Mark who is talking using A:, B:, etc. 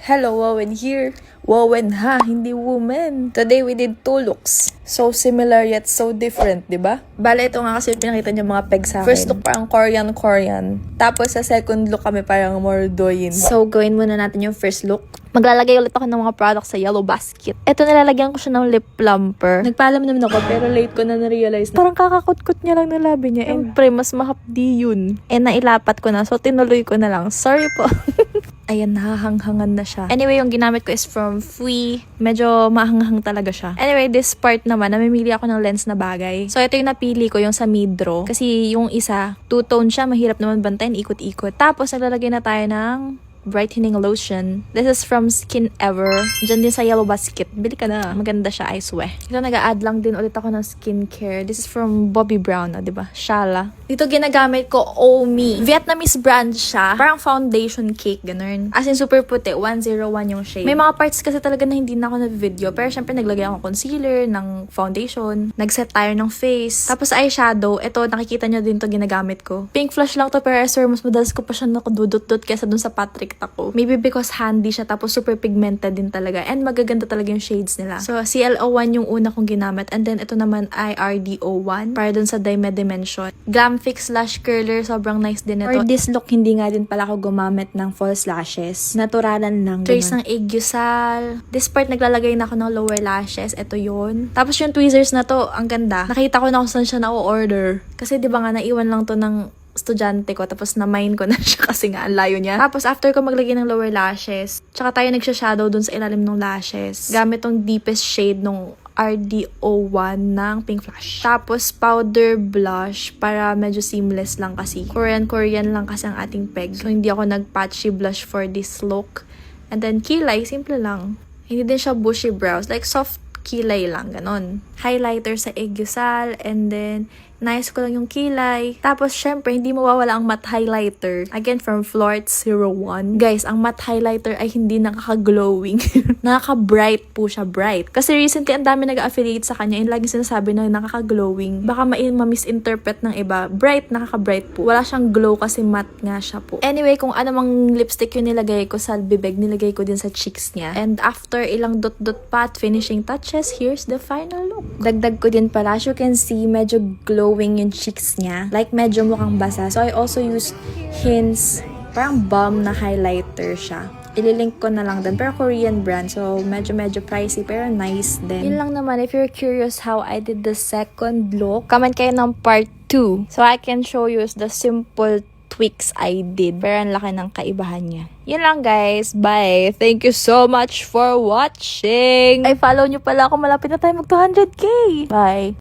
A: Hello, Wowen here. Wowen ha, hindi woman. Today we did 2 looks. So similar yet so different, di ba? Bale, ito nga kasi pinakita niyo mga peg sa akin. First look parang Korean. Tapos sa second look kami parang more doyin. So gawin muna natin yung first look. Maglalagay ulit ako ng mga products sa yellow basket. Ito nilalagyan ko siya ng lip plumper. Nagpaalam naman ako pero late ko na na-realize na parang kakakut-kut niya lang ng labi niya. And pre, mas mahapdi yun. And nailapat ko na so tinuloy ko na lang. Sorry po. Ayan, nahahanghangan na siya. Anyway, yung ginamit ko is from Fui. Medyo mahanghang talaga siya. Anyway, this part naman, namimili ako ng lens na bagay. So, ito yung napili ko, yung sa Midro. Kasi yung isa, two-tone siya, mahirap naman bantayan, ikot-ikot. Tapos, naglalagay na tayo ng brightening lotion. This is from Skin Ever. Diyan din sa yellow basket. Bili ka na. Maganda siya, I swear. Ito, nag-a-add lang din ulit ako ng skincare. This is from Bobbi Brown, diba? Shala. Dito ginagamit ko Omi. Vietnamese brand siya. Parang foundation cake, ganun. As in, super puti. 101 yung shade. May mga parts kasi talaga na hindi na ako na-video. Pero syempre, naglagay ako ng concealer, ng foundation. Nag-set tayo ng face. Tapos eyeshadow. Ito, nakikita nyo din to ginagamit ko. Pink flush lang to, pero I swear, mas madalas ko pa siya nakadudot-dot kesa dun sa Patrick ako. Maybe because handy siya, tapos super pigmented din talaga. And magaganda talaga yung shades nila. So, CL01 yung una kong ginamit. And then, ito naman ay RD01. Para dun sa Dime Dimension. Glam Fix Lash Curler. Sobrang nice din ito. For this look, hindi nga din pala ako gumamit ng false lashes. Naturalan lang. Trace ng Aegusal. This part, naglalagay na ako ng lower lashes. Ito yun. Tapos yung tweezers na to, ang ganda. Nakita ko na kung saan siya na-order. Kasi, di ba nga, naiwan lang to ng estudyante ko, tapos na-mine ko na siya kasi nga, ang layo niya. Tapos, after ko maglagay ng lower lashes, tsaka tayo nagsha-shadow dun sa ilalim ng lashes. Gamit tong deepest shade nung RD01 ng Pink Flash. Tapos, powder blush para medyo seamless lang kasi. Korean lang kasi ang ating peg. So, hindi ako nag-patchy blush for this look. And then, kilay, simple lang. Hindi din siya bushy brows. Like, soft kilay lang, ganon. Highlighter sa Aegusal, and then, nice ko lang yung kilay. Tapos, syempre, hindi mawawala ang matte highlighter. Again, from Florts 01. Guys, ang matte highlighter ay hindi nakaka-glowing. Nakaka-bright po siya, bright. Kasi recently, ang dami nag-affiliate sa kanya and lagi sinasabi na nakaka-glowing. Baka ma-misinterpret ng iba. Bright, nakaka-bright po. Wala siyang glow kasi matte nga siya po. Anyway, kung ano mang lipstick yung nilagay ko sa bibig, nilagay ko din sa cheeks niya. And after ilang dot-dot pat finishing touches, here's the final look. Dagdag ko din pala, as you can see, medyo glowing yung cheeks niya. Like, medyo mukhang basa. So, I also used Hints. Parang balm na highlighter siya. Ililink ko na lang din. Pero Korean brand. So, medyo pricey. Pero nice din. Yun lang naman. If you're curious how I did the second look, comment kayo ng part 2. So, I can show you the simple tweaks I did. Pero ang laki ng kaibahan niya. Yun lang, guys. Bye. Thank you so much for watching. Ay, follow nyo pala ako. Malapit na tayo mag 200k. Bye.